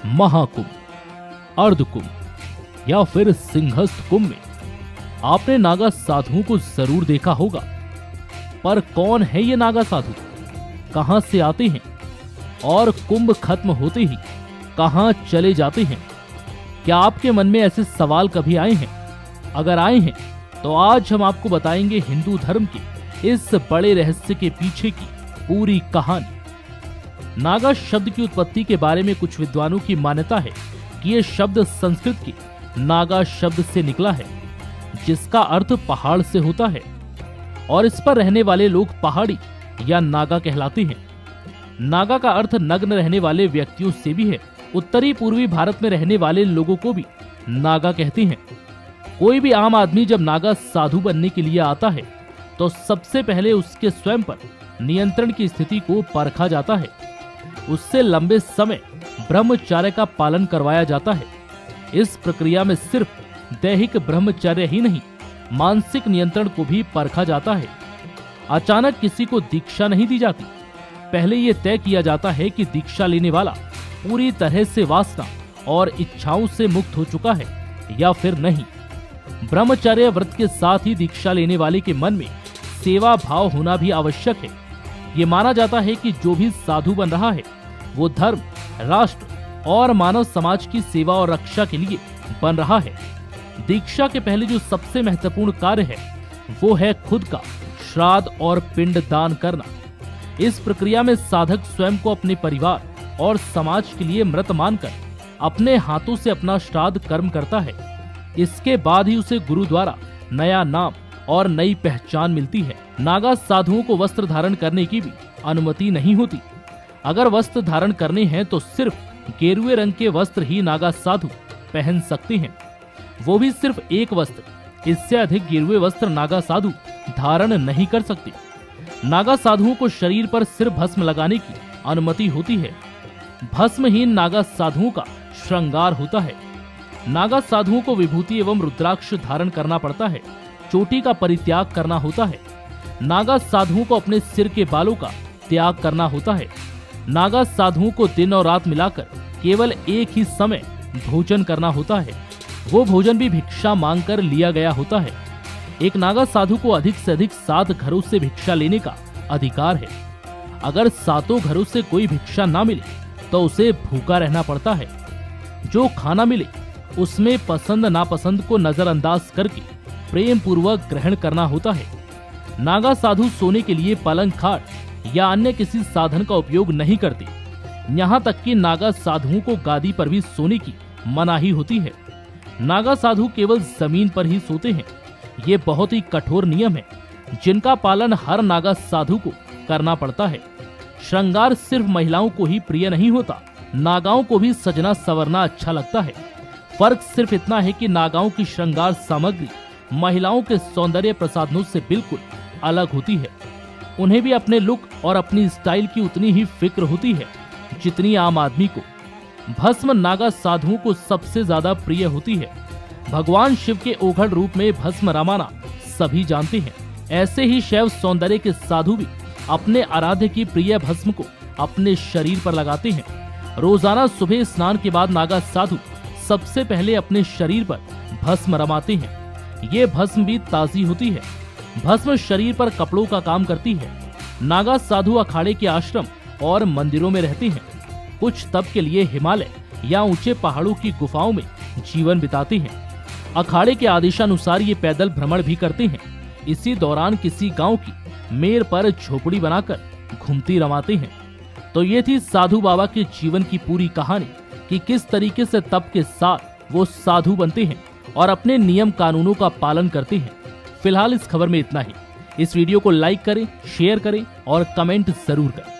महाकुंभ, अर्धकुंभ या फिर सिंहस्थ कुंभ में आपने नागा साधुओं को जरूर देखा होगा। पर कौन है ये नागा साधु, कहां से आते हैं और कुंभ खत्म होते ही कहां चले जाते हैं? क्या आपके मन में ऐसे सवाल कभी आए हैं? अगर आए हैं तो आज हम आपको बताएंगे हिंदू धर्म के इस बड़े रहस्य के पीछे की पूरी कहानी। नागा शब्द की उत्पत्ति के बारे में कुछ विद्वानों की मान्यता है कि ये शब्द संस्कृत के नागा शब्द से निकला है, जिसका अर्थ पहाड़ से होता है और इस पर रहने वाले लोग पहाड़ी या नागा कहलाते हैं। नागा का अर्थ नग्न रहने वाले व्यक्तियों से भी है। उत्तरी पूर्वी भारत में रहने वाले लोगों को भी नागा कहते हैं। कोई भी आम आदमी जब नागा साधु बनने के लिए आता है तो सबसे पहले उसके स्वयं पर नियंत्रण की स्थिति को परखा जाता है। उससे लंबे समय ब्रह्मचर्य का पालन करवाया जाता है। इस प्रक्रिया में सिर्फ दैहिक ब्रह्मचर्य ही नहीं, मानसिक नियंत्रण को भी परखा जाता है। अचानक किसी को दीक्षा नहीं दी जाती। पहले ये तय किया जाता है कि दीक्षा लेने वाला पूरी तरह से वासना और इच्छाओं से मुक्त हो चुका है या फिर नहीं। ब्रह्मचर्य व्रत के साथ ही दीक्षा लेने वाले के मन में सेवा भाव होना भी आवश्यक है। ये माना जाता है कि जो भी साधु बन रहा है वो धर्म, राष्ट्र और मानव समाज की सेवा और रक्षा के लिए बन रहा है। दीक्षा के पहले जो सबसे महत्वपूर्ण कार्य है वो है खुद का श्राद्ध और पिंड दान करना। इस प्रक्रिया में साधक स्वयं को अपने परिवार और समाज के लिए मृत मानकर अपने हाथों से अपना श्राद्ध कर्म करता है। इसके बाद ही उसे गुरु द्वारा नया नाम और नई पहचान मिलती है। नागा साधुओं को वस्त्र धारण करने की भी अनुमति नहीं होती। अगर वस्त्र धारण करने हैं तो सिर्फ गेरुए रंग के वस्त्र ही नागा साधु पहन सकते हैं, वो भी सिर्फ एक वस्त्र। इससे अधिक गेरुए वस्त्र नागा साधु धारण नहीं कर सकते। नागा साधुओं को शरीर पर सिर्फ भस्म लगाने की अनुमति होती है। भस्महीन नागा साधुओं का श्रृंगार होता है। नागा साधुओं को विभूति एवं रुद्राक्ष धारण करना पड़ता है। चोटी का परित्याग करना होता है। नागा साधुओं को अपने सिर के बालों का त्याग करना होता है। नागा साधुओं को दिन और रात मिलाकर केवल एक ही समय भोजन करना होता है। वो भोजन भी भिक्षा मांगकर लिया गया होता है। एक नागा साधु को अधिक से अधिक 7 घरों से भिक्षा लेने का अधिकार है। अगर 7 घरों से कोई भिक्षा ना मिले तो उसे भूखा रहना पड़ता है। जो खाना मिले उसमें पसंद नापसंद को नजरअंदाज करके प्रेम पूर्वक ग्रहण करना होता है। नागा साधु सोने के लिए पलंग, खाट या अन्य किसी साधन का उपयोग नहीं करते। यहाँ तक कि नागा साधुओं को गादी पर भी सोने की मनाही होती है। नागा साधु केवल जमीन पर ही सोते हैं। ये बहुत ही कठोर नियम है जिनका पालन हर नागा साधु को करना पड़ता है। श्रृंगार सिर्फ महिलाओं को ही प्रिय नहीं होता, नागाओं को भी सजना संवरना अच्छा लगता है। फर्क सिर्फ इतना है कि नागाओं की श्रृंगार सामग्री महिलाओं के सौंदर्य प्रसाधनों से बिल्कुल अलग होती है। उन्हें भी अपने लुक और अपनी स्टाइल की उतनी ही फिक्र होती है जितनी आम आदमी को। भस्म नागा साधुओं को सबसे ज्यादा प्रिय होती है। भगवान शिव के ओघड़ रूप में भस्म रमाना सभी जानते हैं। ऐसे ही शैव सौंदर्य के साधु भी अपने आराध्य की प्रिय भस्म को अपने शरीर पर लगाते हैं। रोजाना सुबह स्नान के बाद नागा साधु सबसे पहले अपने शरीर पर भस्म रमाते हैं। ये भस्म भी ताजी होती है। भस्म शरीर पर कपड़ों का काम करती है। नागा साधु अखाड़े के आश्रम और मंदिरों में रहते हैं। कुछ तप के लिए हिमालय या ऊंचे पहाड़ों की गुफाओं में जीवन बिताते हैं। अखाड़े के आदेशानुसार ये पैदल भ्रमण भी करते हैं। इसी दौरान किसी गांव की मेर पर झोपड़ी बनाकर घूमती रमाते हैं। तो ये थी साधु बाबा के जीवन की पूरी कहानी कि किस तरीके से तप के साथ वो साधु बनते हैं और अपने नियम कानूनों का पालन करते हैं। फिलहाल इस खबर में इतना ही। इस वीडियो को लाइक करें, शेयर करें और कमेंट जरूर करें।